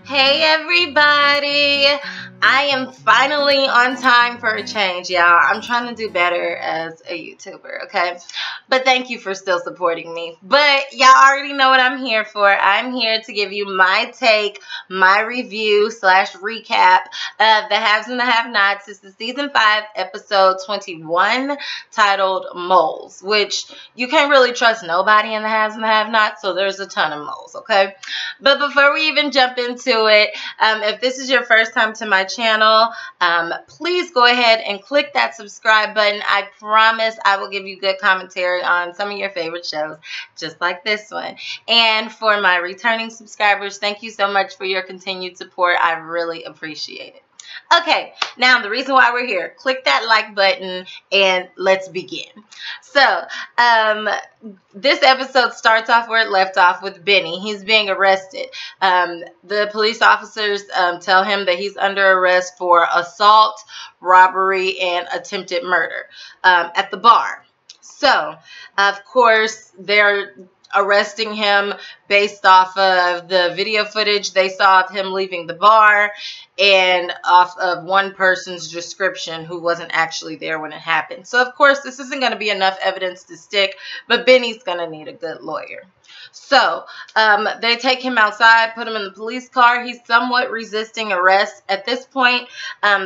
Hey everybody! I am finally on time for a change, y'all. I'm trying to do better as a YouTuber, okay? But thank you for still supporting me. But y'all already know what I'm here for. I'm here to give you my take, my review / recap of The Haves and the Have-Nots. This is season 5, episode 21, titled Moles, which you can't really trust nobody in The Haves and the Have-Nots, so there's a ton of moles, okay? But before we even jump into it, if this is your first time to my channel, please go ahead and click that subscribe button. I promise I will give you good commentary on some of your favorite shows, just like this one. And for my returning subscribers, thank you so much for your continued support. I really appreciate it. Okay, now the reason why we're here, click that like button and let's begin. So, this episode starts off where it left off with Benny. He's being arrested. The police officers tell him that he's under arrest for assault, robbery, and attempted murder at the bar. So, of course, they're arresting him based off of the video footage they saw of him leaving the bar and off of one person's description who wasn't actually there when it happened. So, of course, this isn't going to be enough evidence to stick, but Benny's going to need a good lawyer. So, they take him outside, put him in the police car. He's somewhat resisting arrest. At this point,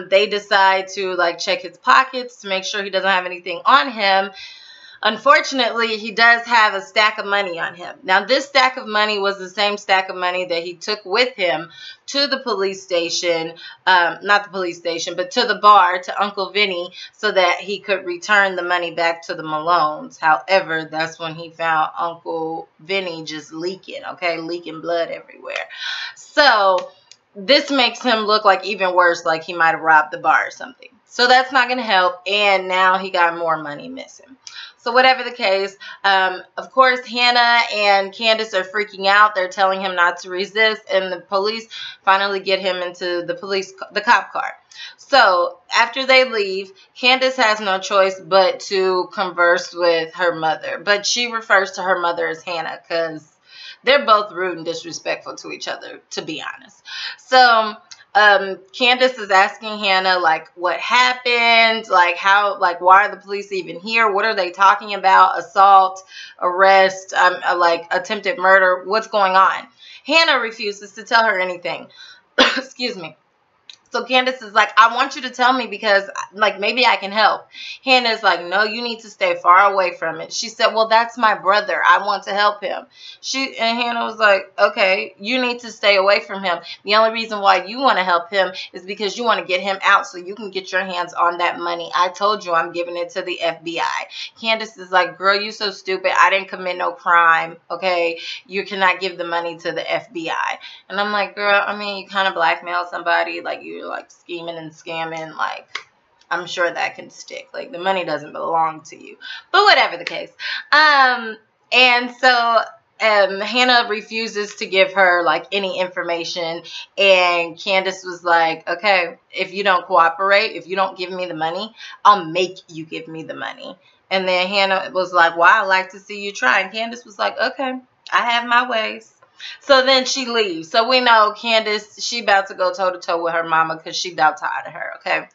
they decide to, check his pockets to make sure he doesn't have anything on him. Unfortunately, he does have a stack of money on him. Now, this stack of money was the same stack of money that he took with him to the police station, not the police station, but to the bar, to Uncle Vinny, so that he could return the money back to the Malones. However, that's when he found Uncle Vinny just leaking, okay, leaking blood everywhere. So, this makes him look like even worse, like he might have robbed the bar or something. So, that's not going to help, and now he got more money missing. So whatever the case, of course, Hannah and Candace are freaking out. They're telling him not to resist, and the police finally get him into the cop car. So after they leave, Candace has no choice but to converse with her mother. But she refers to her mother as Hannah because they're both rude and disrespectful to each other, to be honest. So Candace is asking Hannah, what happened? Why are the police even here? What are they talking about? Assault, arrest, attempted murder. What's going on? Hannah refuses to tell her anything. Excuse me. So Candace is like, I want you to tell me because, maybe I can help. Hannah's like, no, you need to stay far away from it. She said, well, that's my brother. I want to help him. And Hannah was like, okay, you need to stay away from him. The only reason why you want to help him is because you want to get him out so you can get your hands on that money. I told you I'm giving it to the FBI. Candace is like, girl, you so stupid. I didn't commit no crime, okay? You cannot give the money to the FBI. And I'm like, girl, I mean, you kind of blackmail somebody, you're scheming and scamming, I'm sure that can stick. The money doesn't belong to you. But whatever the case. And so Hannah refuses to give her any information, and Candace was like, okay, if you don't cooperate, if you don't give me the money, I'll make you give me the money. And then Hannah was like, well, I'd like to see you try. And Candace was like, okay, I have my ways. So then she leaves. So we know Candace, she about to go toe-to-toe with her mama because she about tired of her, okay?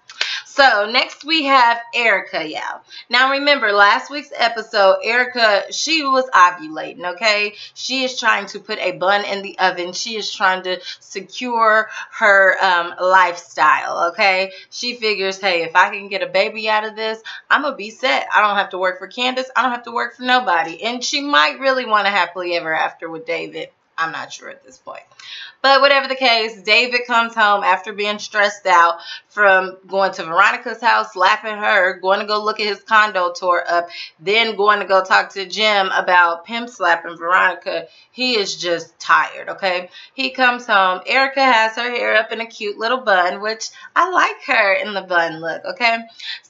So next we have Erika, y'all. Now remember, last week's episode, Erika, she was ovulating, okay? She is trying to put a bun in the oven. She is trying to secure her lifestyle, okay? She figures, hey, if I can get a baby out of this, I'm going to be set. I don't have to work for Candace. I don't have to work for nobody. And she might really want to happily ever after with David. I'm not sure at this point. But whatever the case, David comes home after being stressed out from going to Veronica's house, slapping her, going to go look at his condo tore up, then going to go talk to Jim about pimp slapping Veronica. He is just tired, okay? He comes home. Erika has her hair up in a cute little bun, which I like her in the bun look, okay?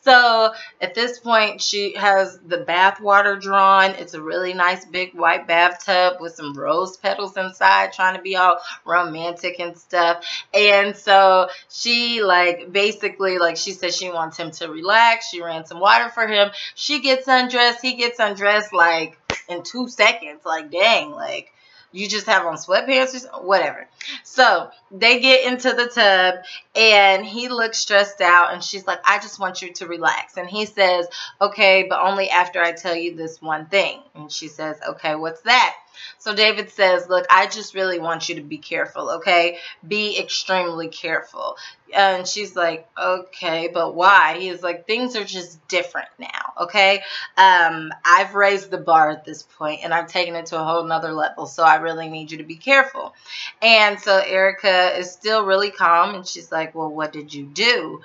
So at this point, she has the bath water drawn. It's a really nice big white bathtub with some rose petals inside, trying to be all romantic and stuff. And so she basically she said she wants him to relax. She ran some water for him. She gets undressed. He gets undressed in 2 seconds. Dang, You just have on sweatpants or something? Whatever. So they get into the tub and he looks stressed out and she's like, I just want you to relax. And he says, okay, but only after I tell you this one thing. And she says, okay, what's that? So David says, look, I just really want you to be careful, okay? Be extremely careful. And she's like, okay, but why? He's like, things are just different now, okay? I've raised the bar at this point, and I've taken it to a whole nother level, so I really need you to be careful. And so Erika is still really calm, and she's like, well, what did you do?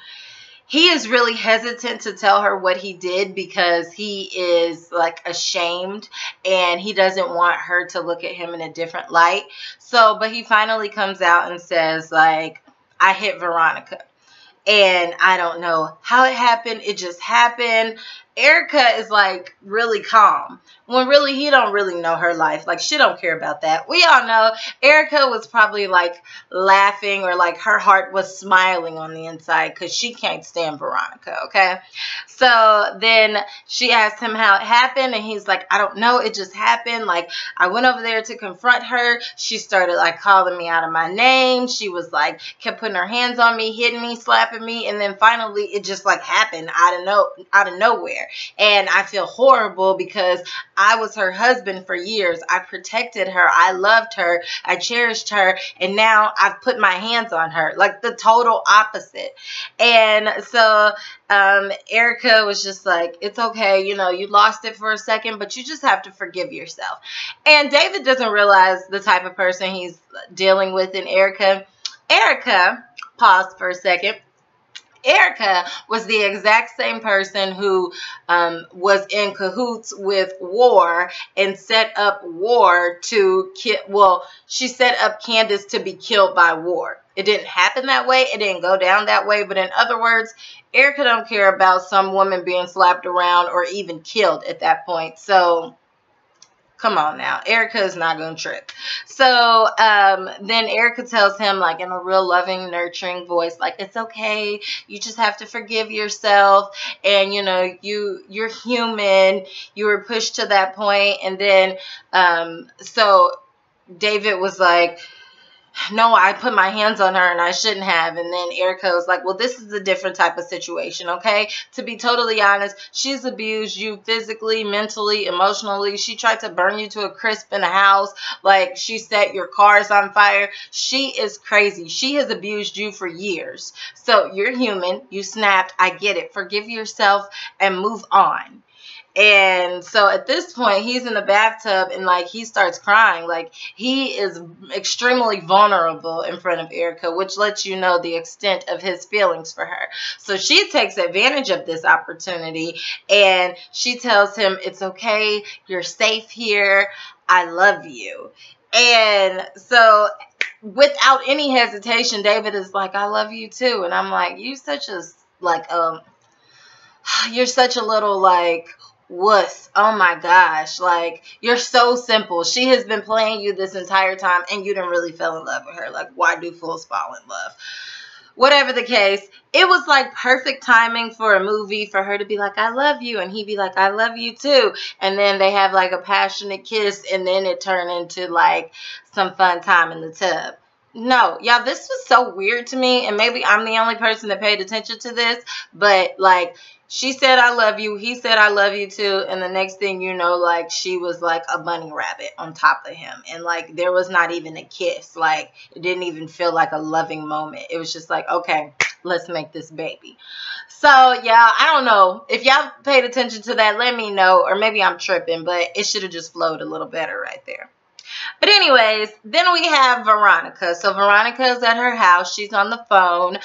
He is really hesitant to tell her what he did because he is like ashamed and he doesn't want her to look at him in a different light. So, but he finally comes out and says like, I hit Veronica. And I don't know how it happened. It just happened. Erika is like really calm when really he don't really know her life. Like she don't care about that. We all know Erika was probably like laughing or like her heart was smiling on the inside because she can't stand Veronica. Okay. So then she asked him how it happened and he's like, I don't know. It just happened. Like I went over there to confront her. She started like calling me out of my name. She was like, kept putting her hands on me, hitting me, slapping me. And then finally it just like happened out of nowhere. And I feel horrible because I was her husband for years. I protected her. I loved her. I cherished her. And now I've put my hands on her. Like the total opposite. And so Erika was just like, it's okay. You know, you lost it for a second, but you just have to forgive yourself. And David doesn't realize the type of person he's dealing with in Erika. Erika, pause for a second. Erika was the exact same person who was in cahoots with War and set up War to kill. Well, she set up Candace to be killed by War. It didn't happen that way. It didn't go down that way. But in other words, Erika don't care about some woman being slapped around or even killed at that point. So come on now. Erika is not going to trip. So then Erika tells him like in a real loving, nurturing voice, like, it's okay. You just have to forgive yourself. And, you know, you're human. You were pushed to that point. And then so David was like, no, I put my hands on her and I shouldn't have. And then Erika was like, well, this is a different type of situation, okay? To be totally honest, she's abused you physically, mentally, emotionally. She tried to burn you to a crisp in a house. Like, she set your cars on fire. She is crazy. She has abused you for years. So you're human. You snapped. I get it. Forgive yourself and move on. And so at this point, he's in the bathtub and like he starts crying. Like he is extremely vulnerable in front of Erika, which lets you know the extent of his feelings for her. So she takes advantage of this opportunity and she tells him, it's okay. You're safe here. I love you. And so without any hesitation, David is like, I love you too. And I'm like, you're such a little like wuss. Oh my gosh. Like, you're so simple. She has been playing you this entire time and you didn't really fall in love with her. Like, why do fools fall in love? Whatever the case, it was like perfect timing for a movie for her to be like, I love you. And he'd be like, I love you too. And then they have like a passionate kiss and then it turned into like some fun time in the tub. No, y'all, this was so weird to me. And maybe I'm the only person that paid attention to this. But like, she said, I love you. He said, I love you too. And the next thing you know, like she was like a bunny rabbit on top of him. And like, there was not even a kiss. Like, it didn't even feel like a loving moment. It was just like, okay, let's make this baby. So yeah, I don't know. If y'all paid attention to that, let me know. Or maybe I'm tripping, but it should have just flowed a little better right there. But anyways, then we have Veronica. So Veronica is at her house. She's on the phone.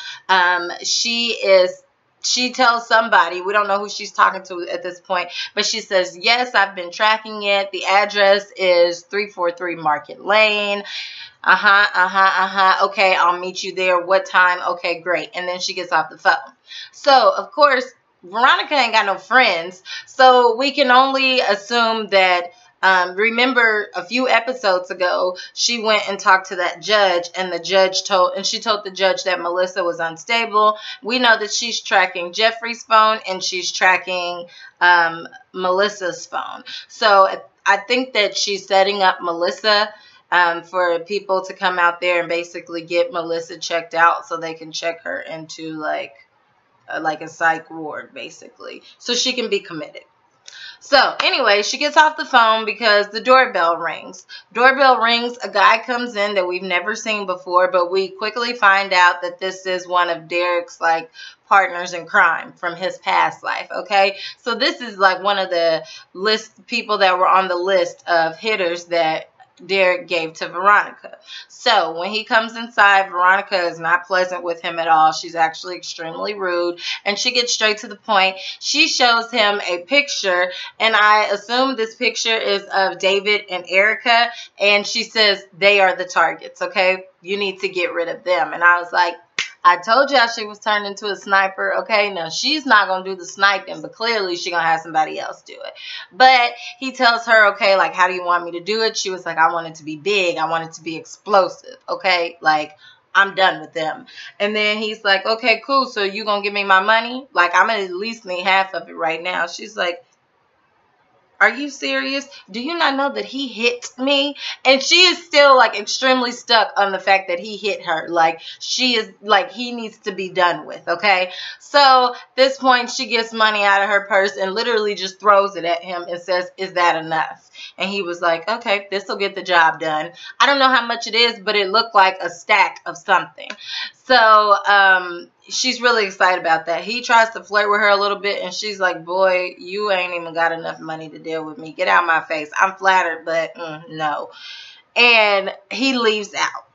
She tells somebody, we don't know who she's talking to at this point, but she says, yes, I've been tracking it. The address is 343 Market Lane. Okay, I'll meet you there. What time? Okay, great. And then she gets off the phone. So, of course, Veronica ain't got no friends. So we can only assume that remember a few episodes ago, she went and talked to that judge and she told the judge that Melissa was unstable. We know that she's tracking Jeffrey's phone and she's tracking Melissa's phone. So I think that she's setting up Melissa for people to come out there and basically get Melissa checked out so they can check her into like a psych ward, basically, so she can be committed. So anyway, she gets off the phone because the doorbell rings. Doorbell rings. A guy comes in that we've never seen before, but we quickly find out that this is one of Derek's like partners in crime from his past life. Okay, so this is like one of the people that were on the list of hitters that Derek gave to Veronica. So when he comes inside, Veronica is not pleasant with him at all. She's actually extremely rude, and she gets straight to the point. She shows him a picture, and I assume this picture is of David and Erika, and she says they are the targets, okay? You need to get rid of them. And I was like, I told y'all she was turned into a sniper, okay? Now, she's not going to do the sniping, but clearly she's going to have somebody else do it. But he tells her, okay, like, how do you want me to do it? She was like, I want it to be big. I want it to be explosive, okay? Like, I'm done with them. And then he's like, okay, cool. So you going to give me my money? Like, I'm going to at least need half of it right now. She's like, are you serious? Do you not know that he hit me? And she is still like extremely stuck on the fact that he hit her. Like, she is like, he needs to be done with, okay? So this point, she gets money out of her purse and literally just throws it at him and says, is that enough? And he was like, okay, this will get the job done. I don't know how much it is, but it looked like a stack of something. So she's really excited about that. He tries to flirt with her a little bit, and she's like, boy, you ain't even got enough money to deal with me. Get out of my face. I'm flattered, but no. And he leaves out.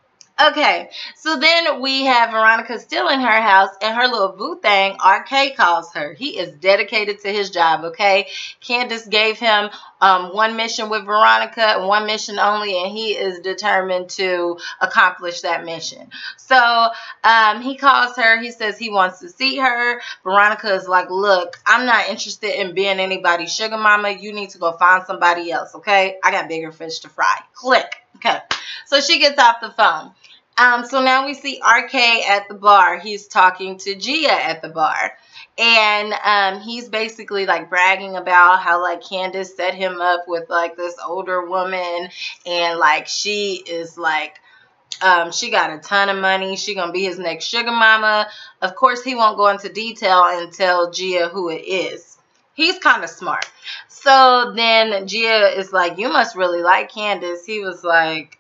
Okay, so then we have Veronica still in her house, and her little boo thing, RK, calls her. He is dedicated to his job, okay? Candace gave him one mission with Veronica, and one mission only, and he is determined to accomplish that mission. So he calls her. He says he wants to see her. Veronica is like, look, I'm not interested in being anybody's sugar mama. You need to go find somebody else, okay? I got bigger fish to fry. Click. Okay, so she gets off the phone. So now we see RK at the bar. He's talking to Gia at the bar. And he's basically like bragging about how like Candace set him up with like this older woman. And like she is like, she got a ton of money. She gonna be his next sugar mama. Of course, he won't go into detail and tell Gia who it is. He's kind of smart. So then Gia is like, you must really like Candace. He was like,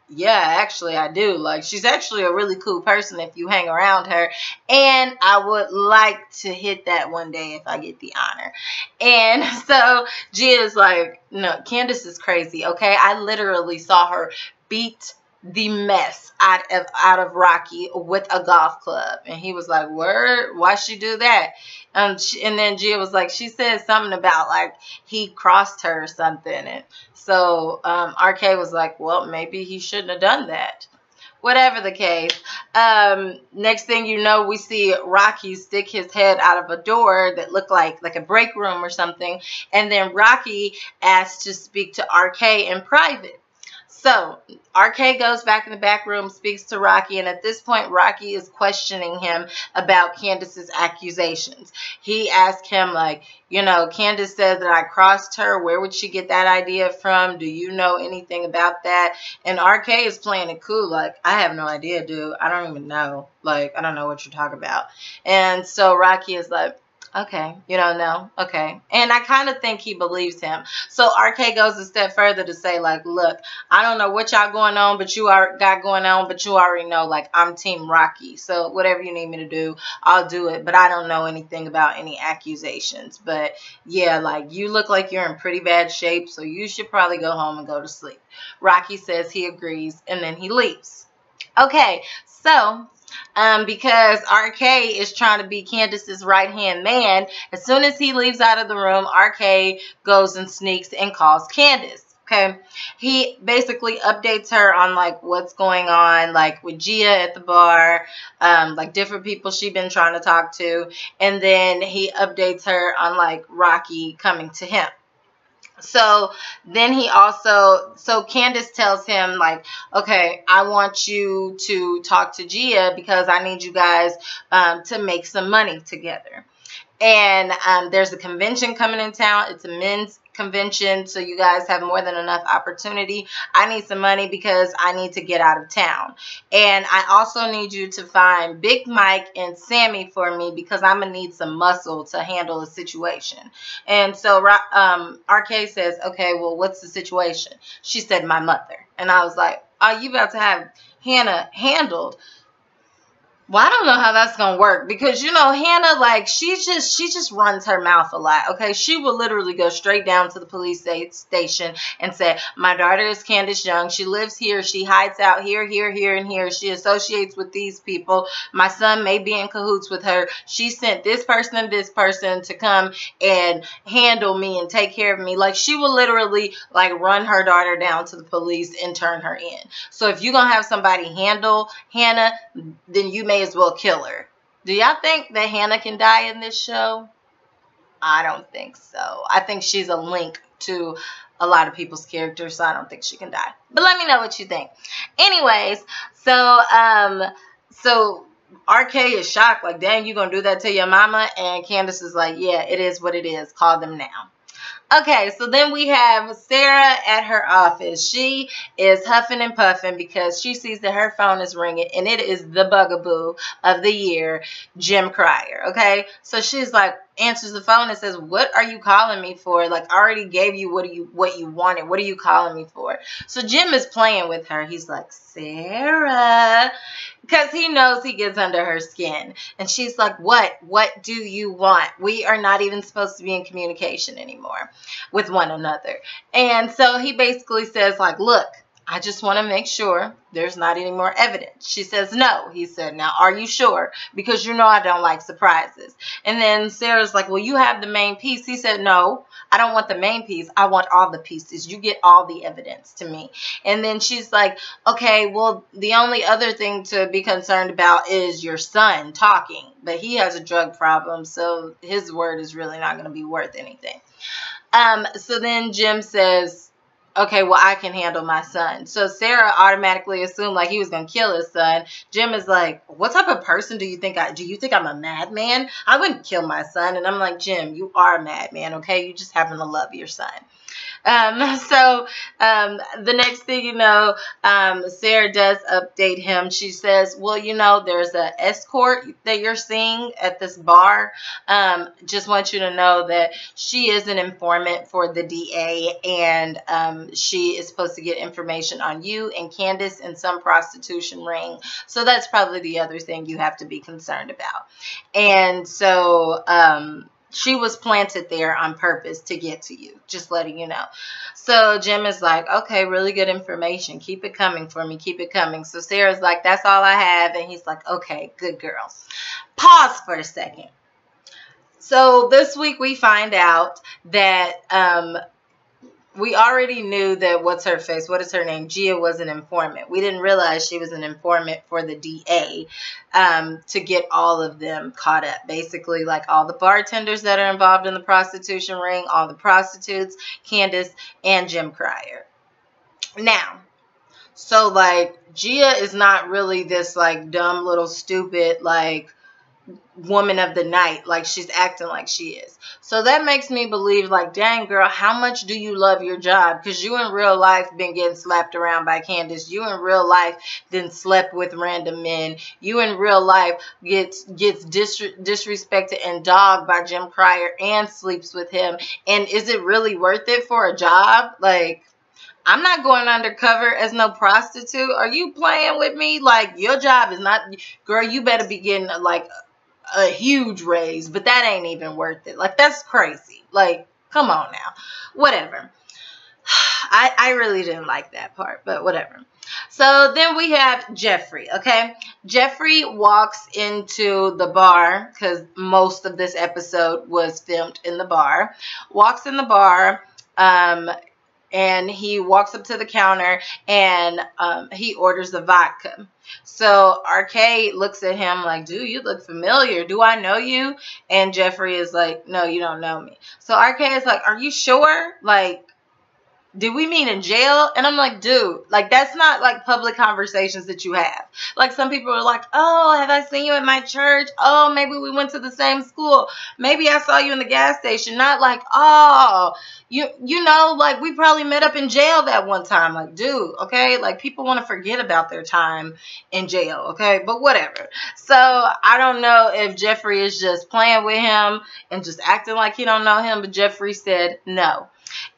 yeah, actually I do. Like, she's actually a really cool person if you hang around her. And I would like to hit that one day if I get the honor. And so Gia is like, no, Candace is crazy, okay? I literally saw her beat the mess out of Rocky with a golf club. And he was like, word? Why'd she do that? And then Gia was like, she said something about like he crossed her or something. And so RK was like, well, maybe he shouldn't have done that. Whatever the case. Next thing you know, we see Rocky stick his head out of a door that looked like a break room or something. And then Rocky asked to speak to RK in private. So RK goes back in the back room, speaks to Rocky, and at this point, Rocky is questioning him about Candace's accusations. He asked him, like, you know, Candace said that I crossed her. Where would she get that idea from? Do you know anything about that? And RK is playing it cool, like, I have no idea, dude. I don't even know. Like, I don't know what you're talking about. And so Rocky is like, okay, you don't know, okay. And I kind of think he believes him. So RK goes a step further to say, like, look, I don't know what y'all going on, but you got going on, but you already know, like, I'm Team Rocky. So whatever you need me to do, I'll do it. But I don't know anything about any accusations. But yeah, like, you look like you're in pretty bad shape, so you should probably go home and go to sleep. Rocky says he agrees, and then he leaves. Okay, so because RK is trying to be Candace's right-hand man, as soon as he leaves out of the room, RK goes and sneaks and calls Candace. Okay, he basically updates her on like what's going on, like with Gia at the bar, like different people she's been trying to talk to, and then he updates her on like Rocky coming to him. So then so Candace tells him, like, okay, I want you to talk to Gia because I need you guys to make some money together. And there's a convention coming in town. It's a men's convention so you guys have more than enough opportunity. I need some money because I need to get out of town. And I also need you to find Big Mike and Sammy for me because I'm going to need some muscle to handle the situation. And so RK says, okay, well, what's the situation? She said, my mother. And I was like, oh, you about to have Hannah handled? Well, I don't know how that's going to work because, you know, Hannah, like, she just runs her mouth a lot, okay? She will literally go straight down to the police station and say, my daughter is Candace Young. She lives here. She hides out here, here, here, and here. She associates with these people. My son may be in cahoots with her. She sent this person and this person to come and handle me and take care of me. Like, she will literally, like, run her daughter down to the police and turn her in. So if you're going to have somebody handle Hannah, then you may as well kill her. Do y'all think that Hannah can die in this show? I don't think so. I think she's a link to a lot of people's characters, so I don't think she can die. But let me know what you think. Anyways, so RK is shocked, like, dang, you gonna do that to your mama? And Candace is like, yeah, it is what it is. Call them now. Okay, so then we have Sarah at her office. She is huffing and puffing because she sees that her phone is ringing, and it is the bugaboo of the year, Jim Cryer, okay? So she's like, answers the phone and says, what are you calling me for? Like, I already gave you what you wanted. What are you calling me for? So Jim is playing with her. He's like, Sarah, because he knows he gets under her skin. And she's like, what do you want? We are not even supposed to be in communication anymore with one another. And so he basically says, like, look, I just want to make sure there's not any more evidence. She says, no. He said, now, are you sure? Because you know I don't like surprises. And then Sarah's like, well, you have the main piece. He said, no, I don't want the main piece. I want all the pieces. You get all the evidence to me. And then she's like, okay, well, the only other thing to be concerned about is your son talking. But he has a drug problem, so his word is really not going to be worth anything. So then Jim says, okay, well, I can handle my son. So Sarah automatically assumed like he was going to kill his son. Jim is like, what type of person do you think I'm a madman? I wouldn't kill my son. And I'm like, Jim, you are a madman, okay? You just happen to love your son. The next thing you know, Sarah does update him. She says, well, you know, there's an escort that you're seeing at this bar. Just want you to know that she is an informant for the DA, and she is supposed to get information on you and Candace in some prostitution ring. So that's probably the other thing you have to be concerned about. And so, she was planted there on purpose to get to you. Just letting you know. So Jim is like, okay, really good information. Keep it coming for me. Keep it coming. So Sarah's like, that's all I have. And he's like, okay, good girl. Pause for a second. So this week we find out that we already knew that what is her name? Gia was an informant. We didn't realize she was an informant for the DA to get all of them caught up. Basically, like all the bartenders that are involved in the prostitution ring, all the prostitutes, Candace, and Jim Cryer. Now, so like Gia is not really this like dumb little stupid like woman of the night, like she's acting like she is. So that makes me believe, like, dang girl, how much do you love your job? Because you in real life been getting slapped around by Candace. You in real life then slept with random men. You in real life gets disrespected and dogged by Jim Cryer and sleeps with him. And is it really worth it for a job? Like, I'm not going undercover as no prostitute. Are you playing with me? Like, your job is not, girl, you better be getting like a huge raise, but that ain't even worth it. Like, that's crazy. Like, come on now. Whatever. I really didn't like that part, but whatever. So then we have Jeffrey, okay? Jeffrey walks into the bar, because most of this episode was filmed in the bar. Walks in the bar, and he walks up to the counter, and he orders the vodka. So RK looks at him like, dude, you look familiar. Do I know you? And Jeffrey is like, no, you don't know me. So RK is like, are you sure? Like, did we meet in jail? And I'm like, dude, like, that's not like public conversations that you have. Like, some people are like, oh, have I seen you at my church? Oh, maybe we went to the same school. Maybe I saw you in the gas station. Not like, oh, you know, like, we probably met up in jail that one time. Like, dude, okay? Like, people want to forget about their time in jail, okay? But whatever. So I don't know if Jeffrey is just playing with him and just acting like he don't know him, but Jeffrey said no.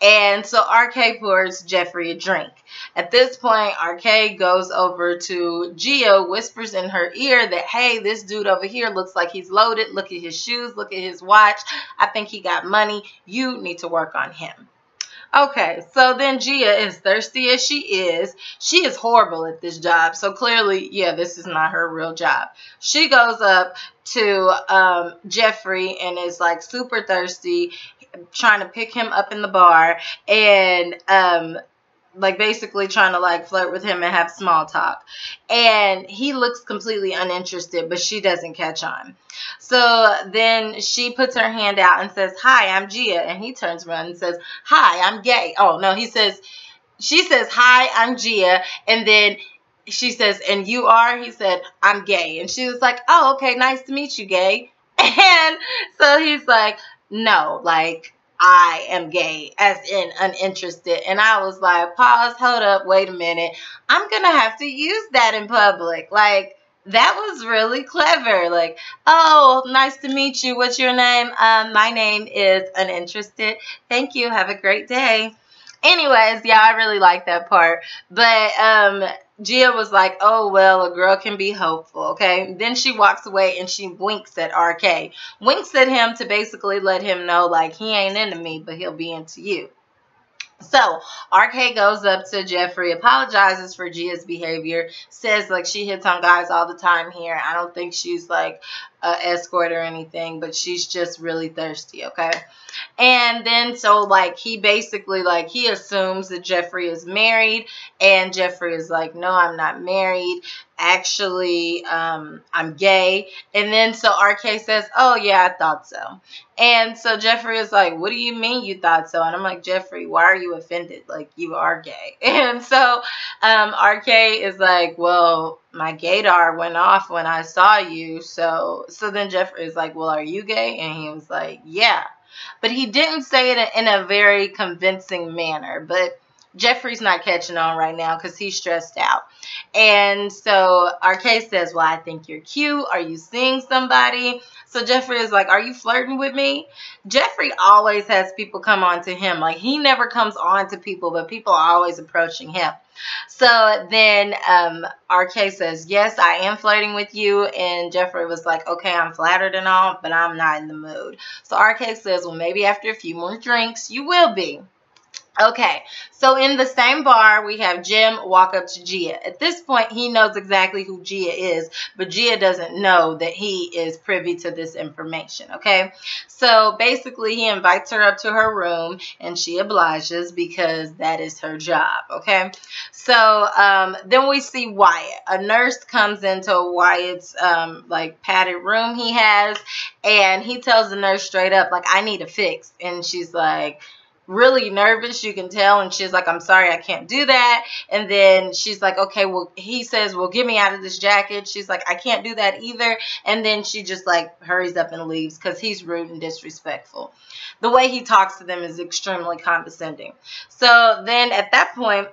And so RK pours Jeffrey a drink. At this point, RK goes over to Gia, whispers in her ear that, hey, this dude over here looks like he's loaded. Look at his shoes. Look at his watch. I think he got money. You need to work on him. Okay, so then Gia, as thirsty as she is horrible at this job. So clearly, yeah, this is not her real job. She goes up to Jeffrey and is like super thirsty, trying to pick him up in the bar, and like basically trying to like flirt with him and have small talk. And he looks completely uninterested, but she doesn't catch on. So then she puts her hand out and says, hi, I'm Gia. And he turns around and says, hi, I'm gay. Oh, no, she says, hi, I'm Gia. And then she says, and you are? He said, I'm gay. And she was like, oh, okay, nice to meet you, gay. And so he's like, no, like, I am gay, as in uninterested. And I was like, pause, hold up, wait a minute. I'm going to have to use that in public. Like, that was really clever. Like, oh, nice to meet you. What's your name? My name is uninterested. Thank you. Have a great day. Anyways, yeah, I really like that part. But Gia was like, oh, well, a girl can be hopeful, okay? Then she walks away and she winks at RK. Winks at him to basically let him know, like, he ain't into me, but he'll be into you. So RK goes up to Jeffrey, apologizes for Gia's behavior, says like she hits on guys all the time here. I don't think she's like an escort or anything, but she's just really thirsty, okay? And then so like he basically like he assumes that Jeffrey is married, and Jeffrey is like, no, I'm not married. Actually, I'm gay. And then so RK says, oh yeah, I thought so. And so Jeffrey is like, what do you mean you thought so? And I'm like, Jeffrey, why are you offended? Like, you are gay. And so RK is like, well, my gaydar went off when I saw you. So then Jeffrey is like, well, are you gay? And he was like, yeah. But he didn't say it in a very convincing manner. But Jeffrey's not catching on right now because he's stressed out. And so RK says, well, I think you're cute. Are you seeing somebody? So Jeffrey is like, are you flirting with me? Jeffrey always has people come on to him. Like, he never comes on to people, but people are always approaching him. So then RK says, yes, I am flirting with you. And Jeffrey was like, okay, I'm flattered and all, but I'm not in the mood. So RK says, well, maybe after a few more drinks, you will be. Okay, so in the same bar, we have Jim walk up to Gia. At this point, he knows exactly who Gia is, but Gia doesn't know that he is privy to this information, okay? So basically, he invites her up to her room, and she obliges because that is her job, okay? So then we see Wyatt. A nurse comes into Wyatt's, like, padded room he has, and he tells the nurse straight up, like, I need a fix. And she's like, really nervous, you can tell, and she's like, I'm sorry, I can't do that. And then she's like, okay, well, he says, well, get me out of this jacket. She's like, I can't do that either. And then she just like hurries up and leaves because he's rude and disrespectful. The way he talks to them is extremely condescending. So then at that point,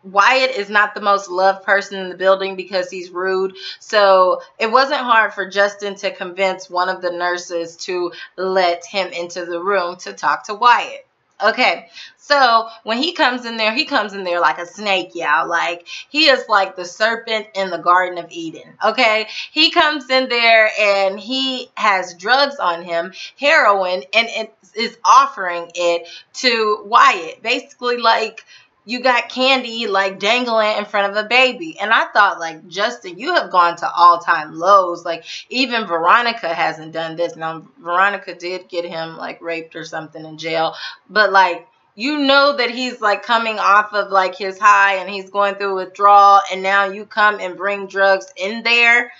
Wyatt is not the most loved person in the building because he's rude. So it wasn't hard for Justin to convince one of the nurses to let him into the room to talk to Wyatt. Okay, so when he comes in there like a snake, y'all. Like, he is like the serpent in the Garden of Eden, okay? He comes in there and he has drugs on him, heroin, and it is offering it to Wyatt. Basically, like, you got candy like dangling in front of a baby. And I thought, like, Justin, you have gone to all-time lows. Like, even Veronica hasn't done this. Now, Veronica did get him, like, raped or something in jail. But, like, you know that he's, like, coming off of, like, his high and he's going through withdrawal. And now you come and bring drugs in there.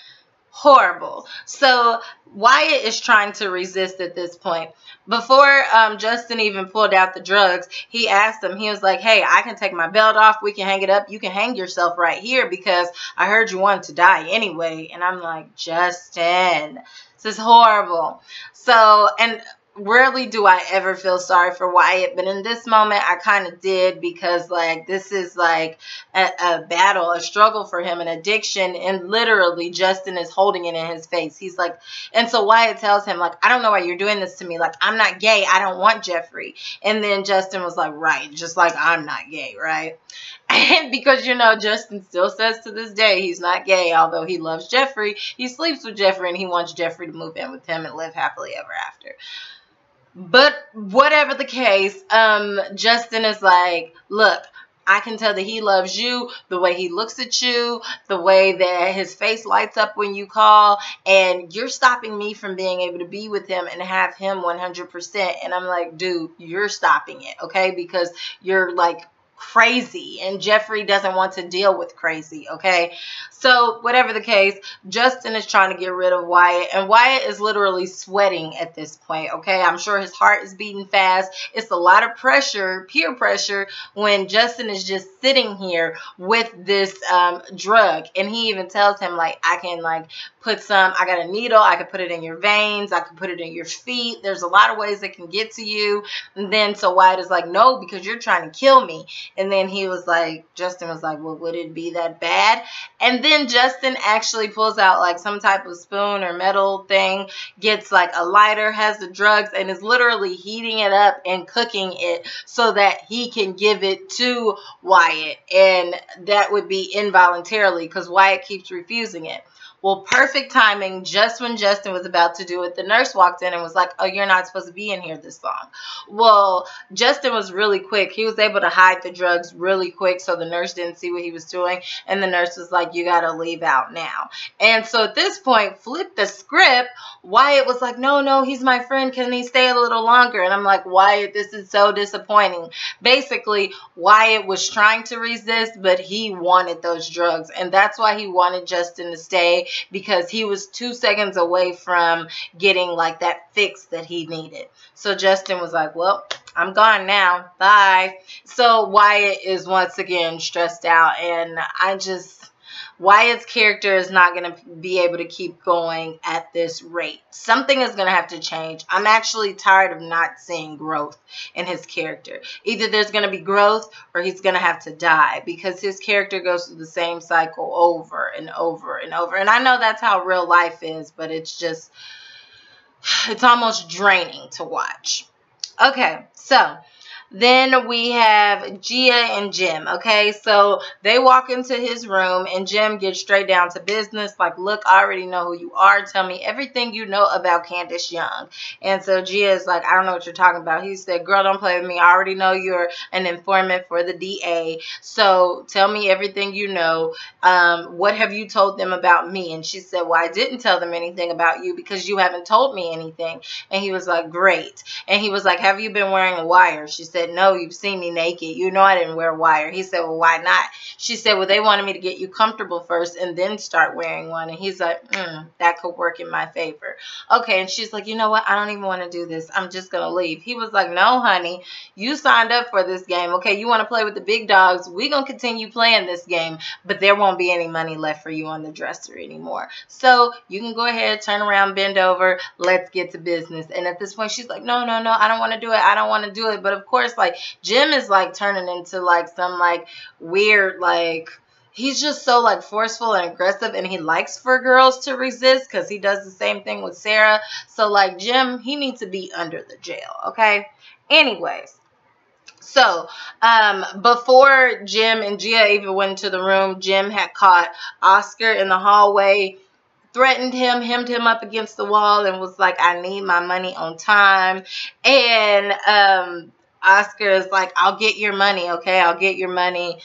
Horrible. So Wyatt is trying to resist at this point. Before Justin even pulled out the drugs, he asked him, he was like, hey, I can take my belt off. We can hang it up. You can hang yourself right here because I heard you wanted to die anyway. And I'm like, Justin, this is horrible. So, and rarely do I ever feel sorry for Wyatt, but in this moment I kind of did, because like this is like a battle, a struggle for him, an addiction, and literally Justin is holding it in his face. He's like, and so Wyatt tells him like, I don't know why you're doing this to me, like I'm not gay, I don't want Jeffrey. And then Justin was like, right, just like I'm not gay, right? And because, you know, Justin still says to this day he's not gay, although he loves Jeffrey. He sleeps with Jeffrey and he wants Jeffrey to move in with him and live happily ever after. But whatever the case, Justin is like, look, I can tell that he loves you, the way he looks at you, the way that his face lights up when you call, and you're stopping me from being able to be with him and have him 100%. And I'm like, dude, you're stopping it, okay? Because you're like crazy, and Jeffrey doesn't want to deal with crazy, okay? So whatever the case, Justin is trying to get rid of Wyatt, and Wyatt is literally sweating at this point, okay? I'm sure his heart is beating fast. It's a lot of pressure, peer pressure, when Justin is just sitting here with this drug. And he even tells him like, I can like put some, I got a needle, I could put it in your veins, I could put it in your feet. There's a lot of ways it can get to you. And then so Wyatt is like, no, because you're trying to kill me. And then he was like, Justin was like, well, would it be that bad? And then Justin actually pulls out like some type of spoon or metal thing, gets like a lighter, has the drugs, and is literally heating it up and cooking it so that he can give it to Wyatt. And that would be involuntarily because Wyatt keeps refusing it. Well, perfect timing. Just when Justin was about to do it, the nurse walked in and was like, oh, you're not supposed to be in here this long. Well, Justin was really quick. He was able to hide the drugs really quick so the nurse didn't see what he was doing. And the nurse was like, you got to leave out now. And so at this point, flip the script. Wyatt was like, no, he's my friend. Can he stay a little longer? And I'm like, Wyatt, this is so disappointing. Basically, Wyatt was trying to resist, but he wanted those drugs. And that's why he wanted Justin to stay, because he was 2 seconds away from getting like that fix that he needed. So Justin was like, well, I'm gone now. Bye. So Wyatt is once again stressed out, and Wyatt's character is not going to be able to keep going at this rate. Something is going to have to change. I'm actually tired of not seeing growth in his character. Either there's going to be growth or he's going to have to die, because his character goes through the same cycle over and over and over. And I know that's how real life is, but it's almost draining to watch. Okay, so then we have Gia and Jim, okay? So they walk into his room, and Jim gets straight down to business. Like, look, I already know who you are. Tell me everything you know about Candace Young. And so Gia is like, I don't know what you're talking about. He said, girl, don't play with me. I already know you're an informant for the DA. So tell me everything you know. What have you told them about me? And she said, well, I didn't tell them anything about you because you haven't told me anything. And he was like, great. And he was like, have you been wearing a wire? She said, no, you've seen me naked. You know I didn't wear a wire. He said, well, why not? She said, well, they wanted me to get you comfortable first and then start wearing one. And he's like, that could work in my favor. Okay, and she's like, you know what? I don't even want to do this. I'm just going to leave. He was like, no, honey, you signed up for this game. Okay, you want to play with the big dogs. We're going to continue playing this game, but there won't be any money left for you on the dresser anymore. So you can go ahead, turn around, bend over. Let's get to business. And at this point, she's like, no, I don't want to do it. I don't want to do it. But of course, like, Jim is like turning into like some like weird, like, he's just so like forceful and aggressive, and he likes for girls to resist because he does the same thing with Sarah. So like Jim, he needs to be under the jail, okay? Anyways, so before Jim and Gia even went into the room, Jim had caught Oscar in the hallway, threatened him, hemmed him up against the wall, and was like, I need my money on time. And Oscar is like, I'll get your money, okay? I'll get your money.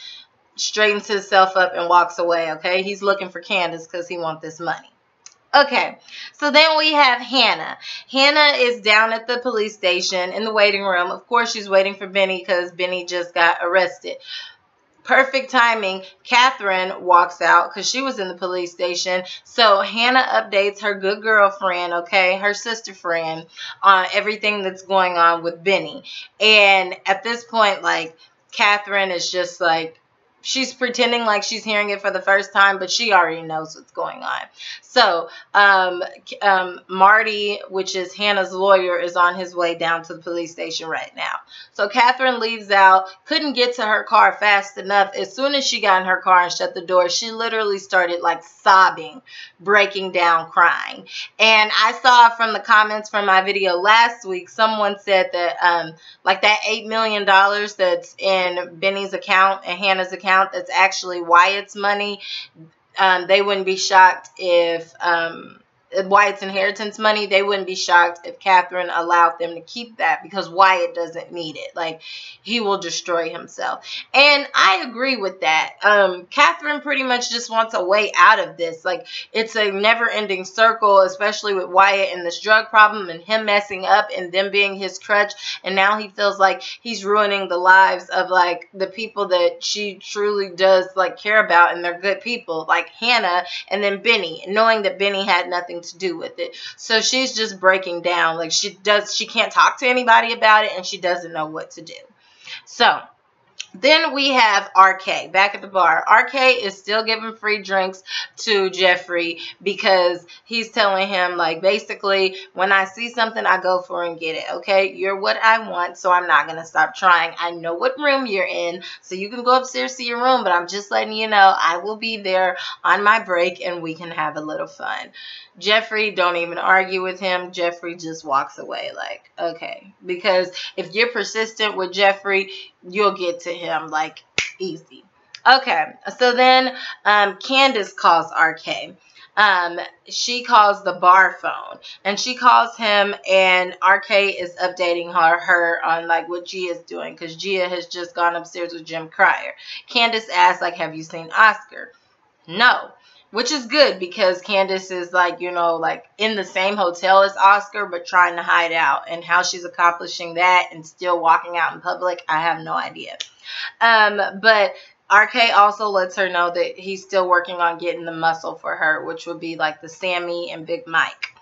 Straightens himself up and walks away, okay? He's looking for Candace because he wants this money. Okay, so then we have Hannah. Hannah is down at the police station in the waiting room. Of course, she's waiting for Benny because Benny just got arrested. perfect timing, Catherine walks out because she was in the police station. So Hannah updates her good girlfriend, okay, her sister friend, on everything that's going on with Benny. And at this point, like, Catherine is just like, she's pretending like she's hearing it for the first time, but she already knows what's going on. So Marty, which is Hannah's lawyer, is on his way down to the police station right now. So Catherine leaves out, couldn't get to her car fast enough. As soon as she got in her car and shut the door, she literally started like sobbing, breaking down, crying. And I saw from the comments from my video last week, someone said that like that $8 million that's in Benny's account and Hannah's account, that's actually Wyatt's money. They wouldn't be shocked if Wyatt's inheritance money, they wouldn't be shocked if Catherine allowed them to keep that, because Wyatt doesn't need it. Like, he will destroy himself. And I agree with that. Catherine pretty much just wants a way out of this. Like, it's a never-ending circle, especially with Wyatt and this drug problem and him messing up and them being his crutch. And now he feels like he's ruining the lives of, like, the people that she truly does, like, care about, and they're good people, like Hannah and then Benny, knowing that Benny had nothing to do with it. So she's just breaking down. Like, she can't talk to anybody about it, and she doesn't know what to do. So then we have RK back at the bar. RK is still giving free drinks to Jeffrey because he's telling him, like, basically, when I see something, I go for it and get it, okay? You're what I want, so I'm not going to stop trying. I know what room you're in, so you can go upstairs to your room, but I'm just letting you know I will be there on my break, and we can have a little fun. Jeffrey, don't even argue with him. Jeffrey just walks away, like, okay. Because if you're persistent with Jeffrey, you'll get to him, like, easy. Okay, so then Candace calls RK. She calls the bar phone, and she calls him, and RK is updating her on, like, what Gia is doing, because Gia has just gone upstairs with Jim Cryer. Candace asks, like, have you seen Oscar? No. Which is good, because Candace is, like, you know, like, in the same hotel as Oscar, but trying to hide out. And how she's accomplishing that and still walking out in public, I have no idea. But RK also lets her know that he's still working on getting the muscle for her, which would be, like, the Sammy and Big Mike.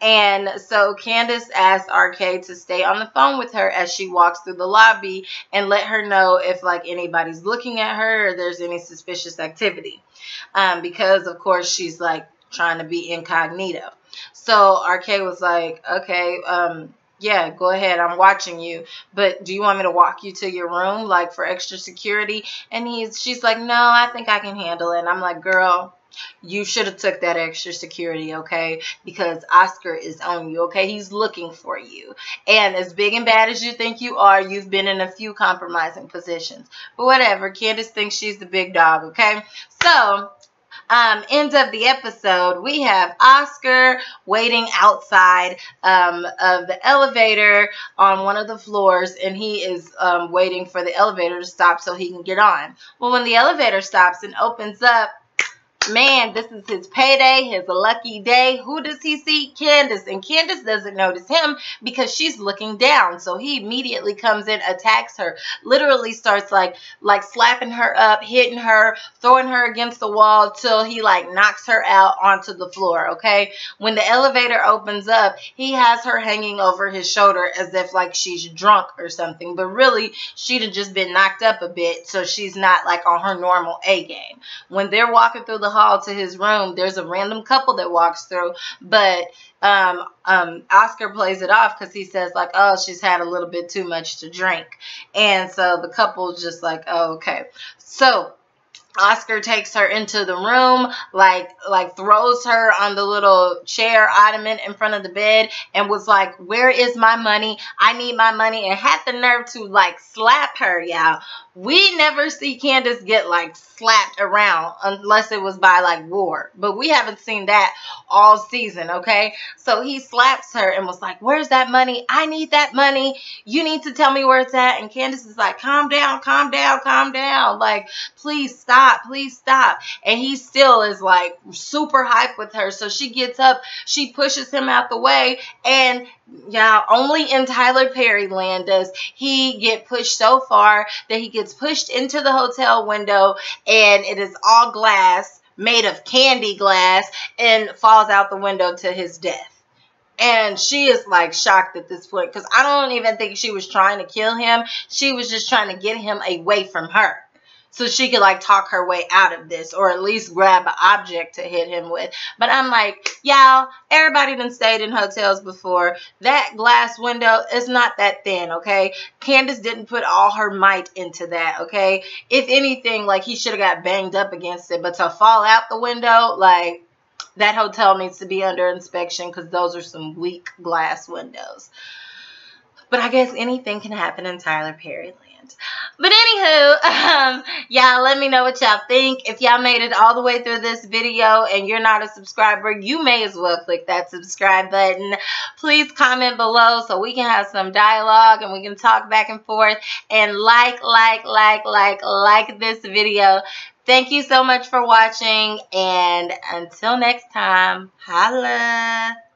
And so Candace asks RK to stay on the phone with her as she walks through the lobby and let her know if, like, anybody's looking at her or there's any suspicious activity. Because, of course, she's, like, trying to be incognito. So RK was like, okay, yeah, go ahead. I'm watching you. But do you want me to walk you to your room, like, for extra security? And she's like, no, I think I can handle it. And I'm like, girl, you should have took that extra security, okay? Because Oscar is on you, okay? He's looking for you. And as big and bad as you think you are, you've been in a few compromising positions. But whatever, Candace thinks she's the big dog, okay? So end of the episode, we have Oscar waiting outside of the elevator on one of the floors, and he is waiting for the elevator to stop so he can get on. Well, when the elevator stops and opens up, man, this is his payday, his lucky day. Who does he see? Candace. And Candace doesn't notice him because she's looking down. So he immediately comes in, attacks her, literally starts like slapping her up, hitting her, throwing her against the wall till he, like, knocks her out onto the floor, okay? When the elevator opens up, he has her hanging over his shoulder as if, like, she's drunk or something. But really, she'd have just been knocked up a bit, so she's not, like, on her normal A game. When they're walking through the hall to his room, there's a random couple that walks through, but Oscar plays it off because he says, like, oh, she's had a little bit too much to drink. And so the couple's just like, oh, okay. So Oscar takes her into the room, like throws her on the little chair ottoman in front of the bed and was like, where is my money? I need my money. And had the nerve to, like, slap her, y'all. We never see Candace get, like, slapped around unless it was by, like, war. But we haven't seen that all season, okay? So he slaps her and was like, where's that money? I need that money. You need to tell me where it's at. And Candace is like, calm down, calm down, calm down. Like, please stop, please stop. And he still is, like, super hype with her. So she gets up, she pushes him out the way, and Yeah, only in Tyler Perry land does he get pushed so far that he gets pushed into the hotel window, and it is all glass, made of candy glass, and falls out the window to his death. And she is like shocked at this point, because I don't even think she was trying to kill him. She was just trying to get him away from her, so she could like talk her way out of this, or at least grab an object to hit him with. But I'm like, y'all, everybody done stayed in hotels before. That glass window is not that thin, okay? Candace didn't put all her might into that, okay? If anything, like, he should have got banged up against it. But to fall out the window, like, that hotel needs to be under inspection, because those are some weak glass windows. But I guess anything can happen in Tyler Perry land. But anywho, y'all let me know what y'all think. If y'all made it all the way through this video and you're not a subscriber, you may as well click that subscribe button. Please comment below so we can have some dialogue and we can talk back and forth. And like this video. Thank you so much for watching, and until next time, holla.